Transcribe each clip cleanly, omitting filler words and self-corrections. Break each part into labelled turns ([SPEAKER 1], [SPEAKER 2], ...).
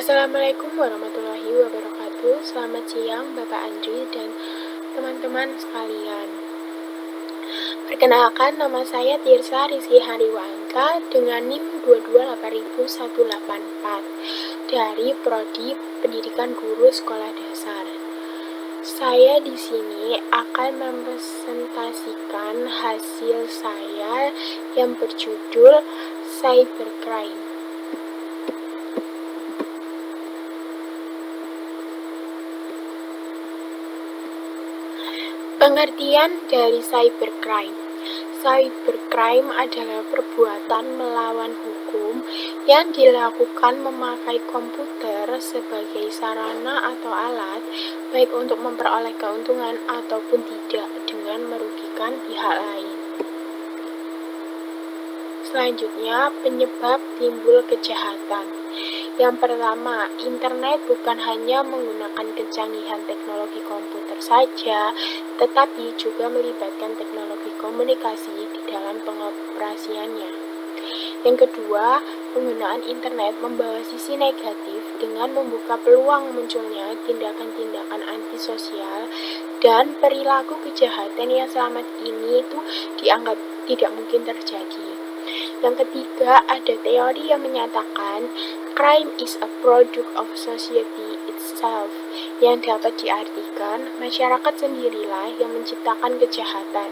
[SPEAKER 1] Assalamualaikum warahmatullahi wabarakatuh. Selamat siang Bapak Andri dan teman-teman sekalian. Perkenalkan, nama saya Tirsa Rizky Hariwanta dengan NIM 2280184 dari Prodi Pendidikan Guru Sekolah Dasar. Saya di sini akan mempresentasikan hasil saya yang berjudul Cybercrime. Pengertian dari cybercrime. Cybercrime adalah perbuatan melawan hukum yang dilakukan memakai komputer sebagai sarana atau alat, baik untuk memperoleh keuntungan ataupun tidak, dengan merugikan pihak lain. Selanjutnya, penyebab timbul kejahatan. Yang pertama, internet bukan hanya menggunakan kecanggihan teknologi komputer saja, tetapi juga melibatkan teknologi komunikasi di dalam pengoperasiannya. Yang kedua, penggunaan internet membawa sisi negatif dengan membuka peluang munculnya tindakan-tindakan antisosial dan perilaku kejahatan yang selama ini itu dianggap tidak mungkin terjadi. Yang ketiga, ada teori yang menyatakan crime is a product of society itself, yang dapat diartikan masyarakat sendirilah yang menciptakan kejahatan.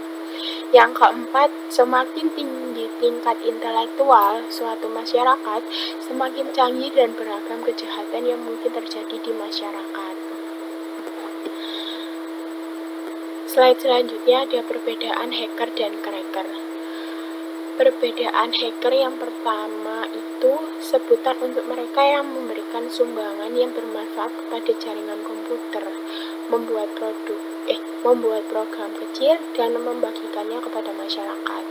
[SPEAKER 1] Yang keempat, semakin tinggi tingkat intelektual suatu masyarakat, semakin canggih dan beragam kejahatan yang mungkin terjadi di masyarakat. Slide selanjutnya ada perbedaan hacker dan cracker. Perbedaan hacker yang pertama itu sebutan untuk mereka yang memberikan sumbangan yang bermanfaat kepada jaringan komputer, membuat program kecil dan membagikannya kepada masyarakat.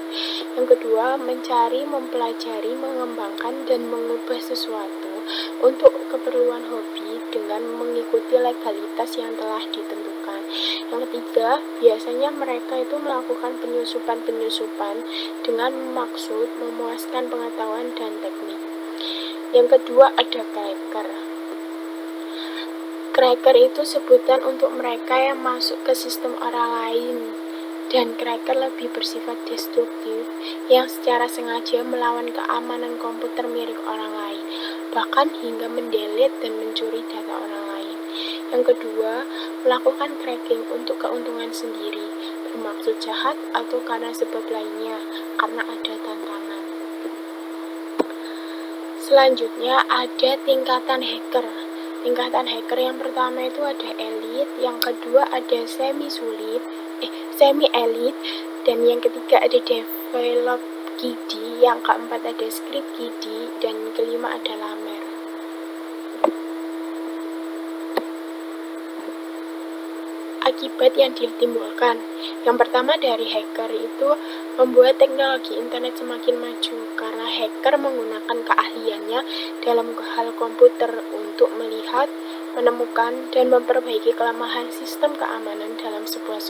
[SPEAKER 1] Yang kedua, mencari, mempelajari, mengembangkan dan mengubah sesuatu untuk keperluan hobi dengan mengikuti legalitas yang telah ditentukan. Yang ketiga, biasanya mereka itu melakukan penyusupan dengan maksud memuaskan pengetahuan dan teknik. Yang kedua, ada cracker. Cracker itu sebutan untuk mereka yang masuk ke sistem orang lain, dan cracker lebih bersifat destruktif yang secara sengaja melawan keamanan komputer milik orang lain, bahkan hingga mendelete dan mencuri data orang lain. Yang kedua, melakukan cracking untuk keuntungan sendiri, bermaksud jahat atau karena sebab lainnya, karena ada tantangan. Selanjutnya ada tingkatan hacker. Tingkatan hacker yang pertama itu ada elite, yang kedua ada semi-elite, dan yang ketiga ada develop kiddie, yang keempat ada script kiddie, dan kelima ada lamer. Akibat yang ditimbulkan. Yang pertama dari hacker itu membuat teknologi internet semakin maju karena hacker menggunakan keahliannya dalam hal komputer untuk melihat, menemukan, dan memperbaiki kelemahan sistem keamanan dalam sebuah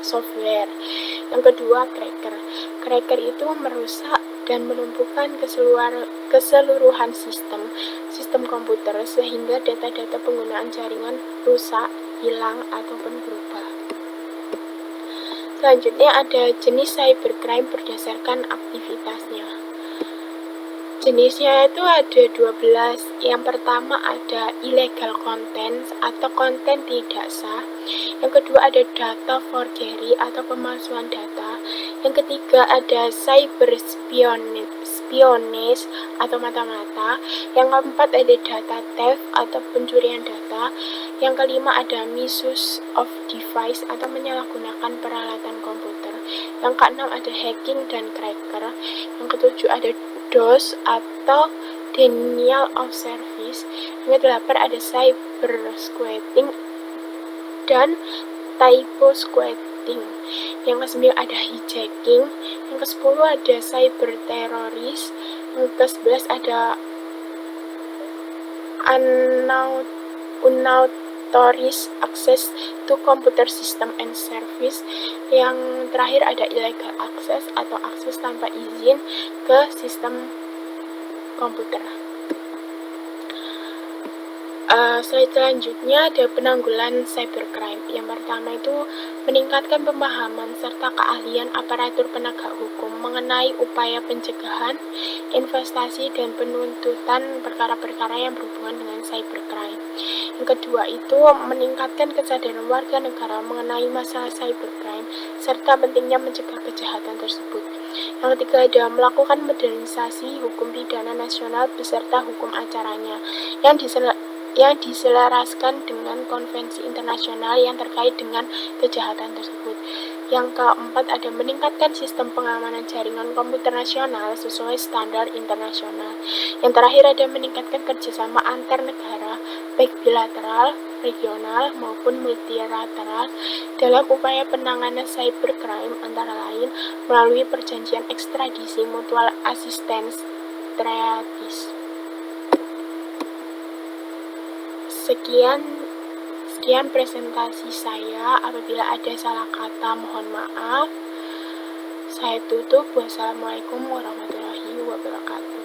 [SPEAKER 1] software. Yang kedua, cracker. Cracker itu merusak dan melumpuhkan keseluruhan sistem komputer sehingga data-data penggunaan jaringan rusak, hilang, ataupun berubah. Selanjutnya ada jenis cybercrime berdasarkan aktivitasnya. Jenisnya itu ada 12. Yang pertama ada illegal content atau konten tidak sah. Yang kedua ada data forgery atau pemalsuan data. Yang ketiga ada cyber espionage atau mata-mata. Yang keempat ada data theft atau pencurian data. Yang kelima ada misuse of device atau menyalahgunakan peralatan komputer. Yang keenam ada hacking dan cracker. Yang ketujuh ada DOS atau denial of service. Yang kedelapan ada cyber squatting dan typo squatting. Yang ke-9 ada hijacking. Yang ke-10 ada cyber teroris. Yang ke-11 ada unauthorized access to computer system and service. Yang terakhir ada illegal access atau akses tanpa izin ke sistem komputer. Selanjutnya ada penanggulangan cybercrime. Yang pertama itu meningkatkan pemahaman serta keahlian aparatur penegak hukum mengenai upaya pencegahan, investasi, dan penuntutan perkara-perkara yang berhubungan dengan cybercrime. Yang kedua itu meningkatkan kesadaran warga negara mengenai masalah cybercrime serta pentingnya mencegah kejahatan tersebut. Yang ketiga ada melakukan modernisasi hukum pidana nasional beserta hukum acaranya yang diselaraskan dengan konvensi internasional yang terkait dengan kejahatan tersebut. Yang keempat ada meningkatkan sistem pengamanan jaringan komputer nasional sesuai standar internasional. Yang terakhir ada meningkatkan kerjasama antar negara baik bilateral, regional maupun multilateral dalam upaya penanganan cybercrime antara lain melalui perjanjian ekstradisi mutual assistance treaties. Sekian presentasi saya. Apabila ada salah kata, mohon maaf. Saya tutup. Wassalamualaikum warahmatullahi wabarakatuh.